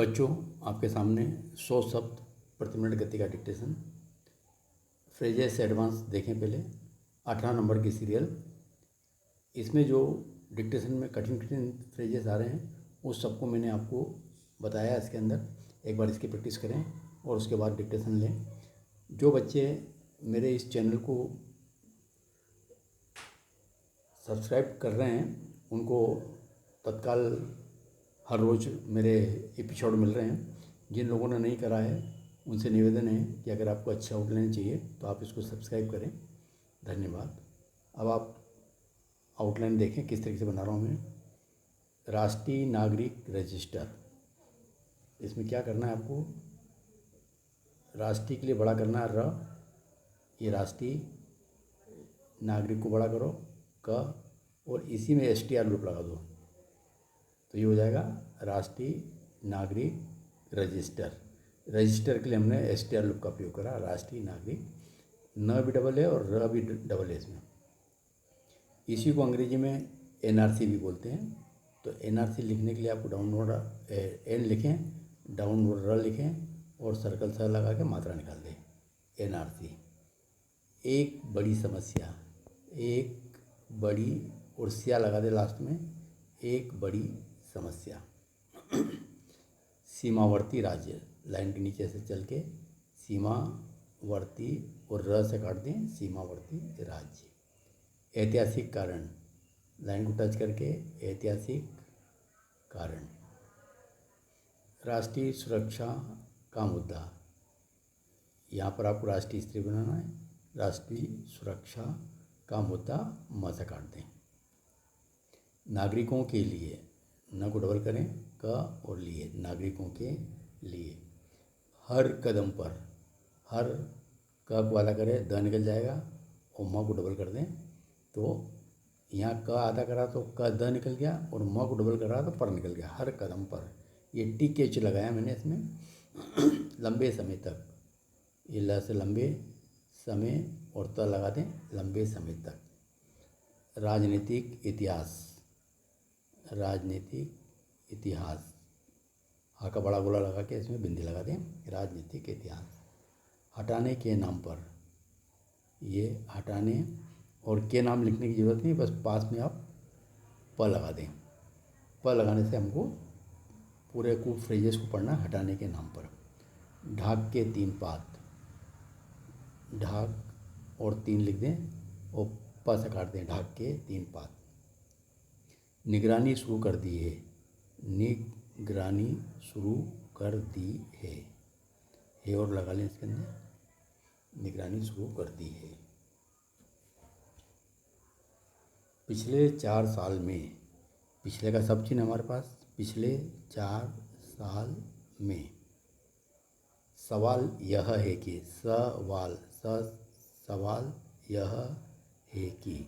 बच्चों, आपके सामने 100 शब्द प्रति मिनट गति का डिक्टेशन। फ्रेजेस एडवांस देखें पहले। 18 नंबर की सीरियल। इसमें जो डिक्टेशन में कठिन कठिन फ्रेजेस आ रहे हैं उस सबको मैंने आपको बताया इसके अंदर। एक बार इसकी प्रैक्टिस करें और उसके बाद डिक्टेशन लें। जो बच्चे मेरे इस चैनल को सब्सक्राइब कर रहे हैं उनको तत्काल हर रोज़ मेरे एपिसोड मिल रहे हैं। जिन लोगों ने नहीं करा है उनसे निवेदन है कि अगर आपको अच्छा आउटलाइन चाहिए तो आप इसको सब्सक्राइब करें। धन्यवाद। अब आप आउटलाइन देखें किस तरीके से बना रहा हूँ मैं। राष्ट्रीय नागरिक रजिस्टर। इसमें क्या करना है आपको, राष्ट्रीय के लिए बड़ा करना है र, ये राष्ट्रीय, नागरिक को बड़ा करो क, और इसी में STR लूप लगा दो तो ये हो जाएगा राष्ट्रीय नागरिक रजिस्टर। रजिस्टर के लिए हमने STR लूप का उपयोग करा। राष्ट्रीय नागरिक, न भी डबल है और र भी डबल है इसमें। इसी को अंग्रेजी में NRC भी बोलते हैं। तो NRC लिखने के लिए आपको डाउनवर्ड N लिखें, डाउनवर्ड र लिखें और सर्कल सा लगा के मात्रा निकाल दें। NRC। एक बड़ी समस्या, एक बड़ी और सिया लगा दे लास्ट में, एक बड़ी समस्या। सीमावर्ती राज्य, लाइन के नीचे से चल के सीमावर्ती और र से काट दें, सीमावर्ती राज्य। ऐतिहासिक कारण, लाइन को टच करके ऐतिहासिक कारण। राष्ट्रीय सुरक्षा का मुद्दा, यहाँ पर आपको राष्ट्रीय स्त्री बनाना है। राष्ट्रीय सुरक्षा का मुद्दा म से काट दें। नागरिकों के लिए, न को डबल करें, क और लिए, नागरिकों के लिए। हर कदम पर, हर क को आधा करें, द निकल जाएगा और म को डबल कर दें तो यहाँ क आधा करा तो क द निकल गया और म को डबल करा तो पर निकल गया। हर कदम पर, ये TKH लगाया मैंने इसमें। लंबे समय तक, ये ल से लंबे समय और त लगा दें, लंबे समय तक। राजनीतिक इतिहास, राजनीतिक इतिहास, हा का बड़ा गोला लगा के इसमें बिंदी लगा दें, राजनीतिक इतिहास। हटाने के नाम पर, ये हटाने और के नाम लिखने की ज़रूरत नहीं, बस पास में आप प लगा दें। प लगाने से हमको पूरे को फ्रेजेस को पढ़ना है। हटाने के नाम पर। ढाक के 3 पात, ढाक और 3 लिख दें और प से काट दें, ढाक के 3 पात। निगरानी शुरू कर दी है, निगरानी शुरू कर दी है और लगा लें इसके अंदर, निगरानी शुरू कर दी है। पिछले 4 साल में, पिछले का सब चिन्ह हमारे पास, पिछले 4 साल में। सवाल यह है कि, सवाल यह है कि।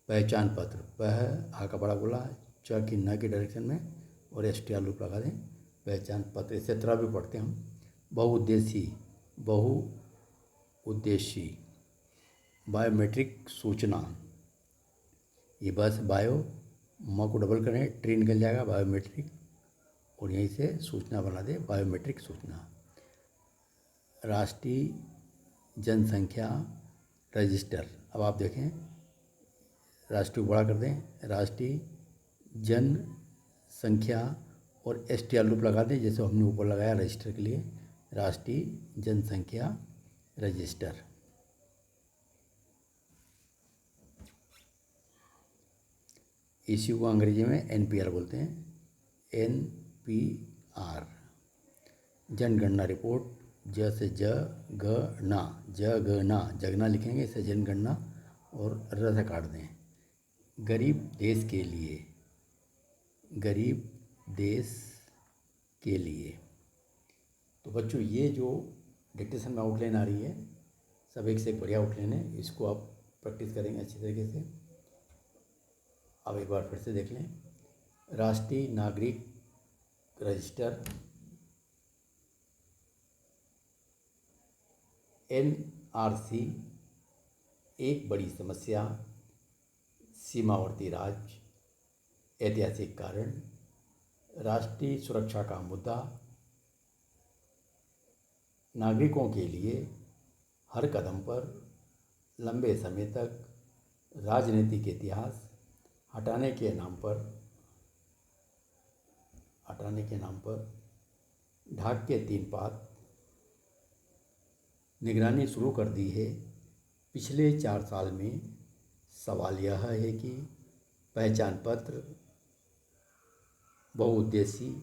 पहचान पत्र, पह हा का बड़ा गोला, च की न की डायरेक्शन में और STR लूप लगा दें। पहचान पत्र, इसे तरह भी पढ़ते हैं हम। बहुउद्देशीय, बहुउद्देशीय। बायोमेट्रिक सूचना, ये बस बायो, म को डबल करें, ट्री निकल जाएगा, बायोमेट्रिक, और यहीं से सूचना बना दे, बायोमेट्रिक सूचना। राष्ट्रीय जनसंख्या रजिस्टर, अब आप देखें, राष्ट्रीय बड़ा कर दें, राष्ट्रीय जनसंख्या और STR लूप लगा दें जैसे हमने ऊपर लगाया रजिस्टर के लिए। राष्ट्रीय जनसंख्या रजिस्टर। इसी को अंग्रेजी में NPR बोलते हैं, NPR। जनगणना रिपोर्ट, ज से ज ग ना, जगना, जगना लिखेंगे, इसे जनगणना और र से काट दें। गरीब देश के लिए, गरीब देश के लिए। तो बच्चों, ये जो डिक्टेशन में आउटलाइन आ रही है सब एक से एक बढ़िया आउटलाइन है। इसको आप प्रैक्टिस करेंगे अच्छी तरीके से। अब एक बार फिर से देख लें। राष्ट्रीय नागरिक रजिस्टर, NRC, एक बड़ी समस्या, सीमावर्ती राज्य, ऐतिहासिक कारण, राष्ट्रीय सुरक्षा का मुद्दा नागरिकों के लिए हर कदम पर लंबे समय तक राजनीतिक इतिहास हटाने के नाम पर ढाक के 3 पात निगरानी शुरू कर दी है। पिछले 4 साल में सवाल यह है कि पहचान पत्र, बहुउद्देशीय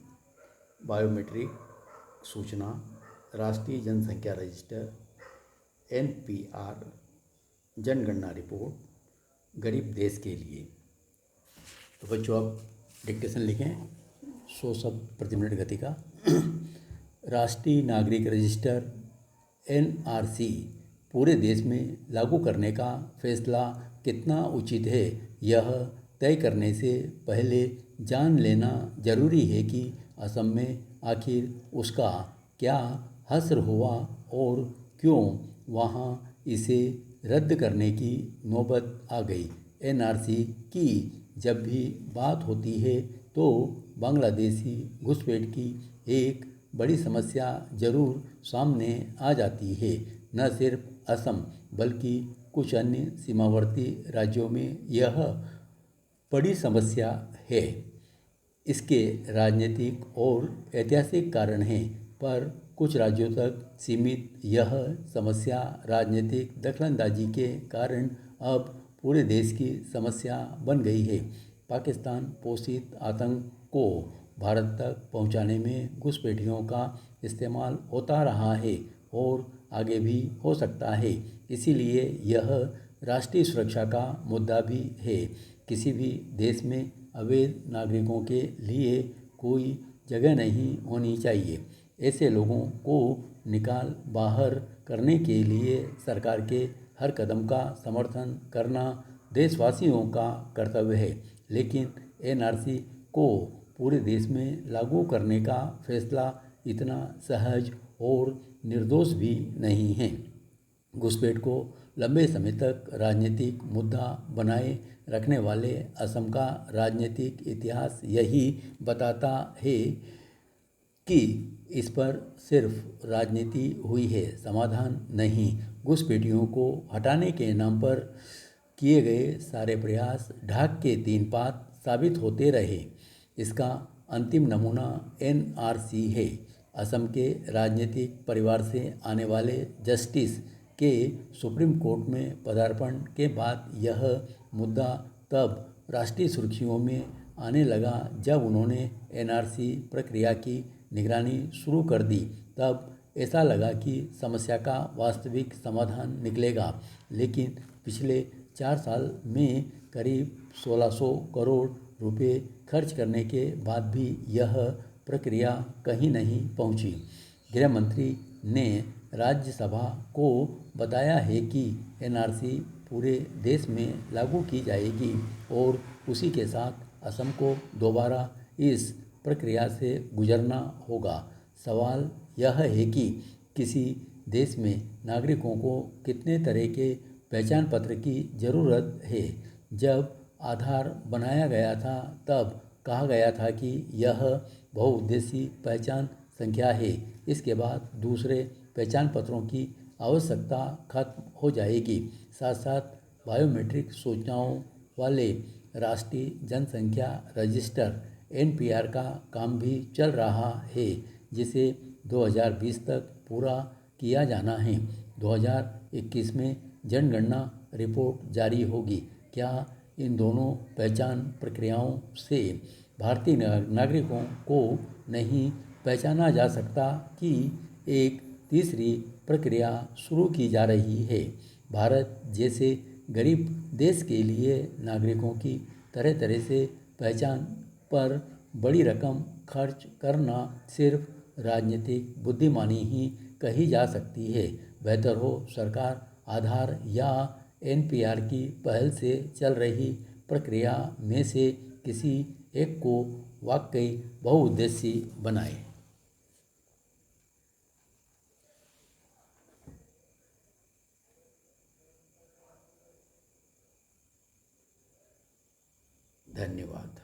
बायोमेट्रिक सूचना, राष्ट्रीय जनसंख्या रजिस्टर, NPR, जनगणना रिपोर्ट गरीब देश के लिए। तो बच्चों आप डिक्टेशन लिखें 100 शब्द प्रति मिनट गति का। राष्ट्रीय नागरिक रजिस्टर NRC पूरे देश में लागू करने का फैसला कितना उचित है, यह तय करने से पहले जान लेना जरूरी है कि असम में आखिर उसका क्या हश्र हुआ और क्यों वहां इसे रद्द करने की नौबत आ गई। NRC की जब भी बात होती है तो बांग्लादेशी घुसपैठ की एक बड़ी समस्या जरूर सामने आ जाती है। न सिर्फ असम बल्कि कुछ अन्य सीमावर्ती राज्यों में यह बड़ी समस्या है। इसके राजनीतिक और ऐतिहासिक कारण हैं, पर कुछ राज्यों तक सीमित यह समस्या राजनीतिक दखलंदाजी के कारण अब पूरे देश की समस्या बन गई है। पाकिस्तान पोषित आतंक को भारत तक पहुंचाने में घुसपैठियों का इस्तेमाल होता रहा है और आगे भी हो सकता है। इसीलिए यह राष्ट्रीय सुरक्षा का मुद्दा भी है। किसी भी देश में अवैध नागरिकों के लिए कोई जगह नहीं होनी चाहिए। ऐसे लोगों को निकाल बाहर करने के लिए सरकार के हर कदम का समर्थन करना देशवासियों का कर्तव्य है। लेकिन NRC को पूरे देश में लागू करने का फैसला इतना सहज और निर्दोष भी नहीं है। घुसपैठ को लंबे समय तक राजनीतिक मुद्दा बनाए रखने वाले असम का राजनीतिक इतिहास यही बताता है कि इस पर सिर्फ राजनीति हुई है, समाधान नहीं। घुसपैठियों को हटाने के नाम पर किए गए सारे प्रयास ढाक के 3 पात साबित होते रहे। इसका अंतिम नमूना NRC है। असम के राजनीतिक परिवार से आने वाले जस्टिस के सुप्रीम कोर्ट में पदार्पण के बाद यह मुद्दा तब राष्ट्रीय सुर्खियों में आने लगा जब उन्होंने NRC प्रक्रिया की निगरानी शुरू कर दी। तब ऐसा लगा कि समस्या का वास्तविक समाधान निकलेगा, लेकिन पिछले 4 साल में करीब 1600 करोड़ रुपए खर्च करने के बाद भी यह प्रक्रिया कहीं नहीं पहुंची। गृह मंत्री ने राज्यसभा को बताया है कि NRC पूरे देश में लागू की जाएगी और उसी के साथ असम को दोबारा इस प्रक्रिया से गुजरना होगा। सवाल यह है कि किसी देश में नागरिकों को कितने तरह के पहचान पत्र की ज़रूरत है। जब आधार बनाया गया था तब कहा गया था कि यह बहुउद्देशीय पहचान संख्या है। इसके बाद दूसरे पहचान पत्रों की आवश्यकता खत्म हो जाएगी। साथ साथ बायोमेट्रिक सूचनाओं वाले राष्ट्रीय जनसंख्या रजिस्टर NPR का काम भी चल रहा है, जिसे 2020 तक पूरा किया जाना है। 2021 में जनगणना रिपोर्ट जारी होगी। क्या इन दोनों पहचान प्रक्रियाओं से भारतीय नागरिकों को नहीं पहचाना जा सकता कि एक तीसरी प्रक्रिया शुरू की जा रही है? भारत जैसे गरीब देश के लिए नागरिकों की तरह तरह से पहचान पर बड़ी रकम खर्च करना सिर्फ राजनीतिक बुद्धिमानी ही कही जा सकती है। बेहतर हो सरकार आधार या NPR की पहल से चल रही प्रक्रिया में से किसी एक को वाकई बहुउद्देशीय बनाए। धन्यवाद।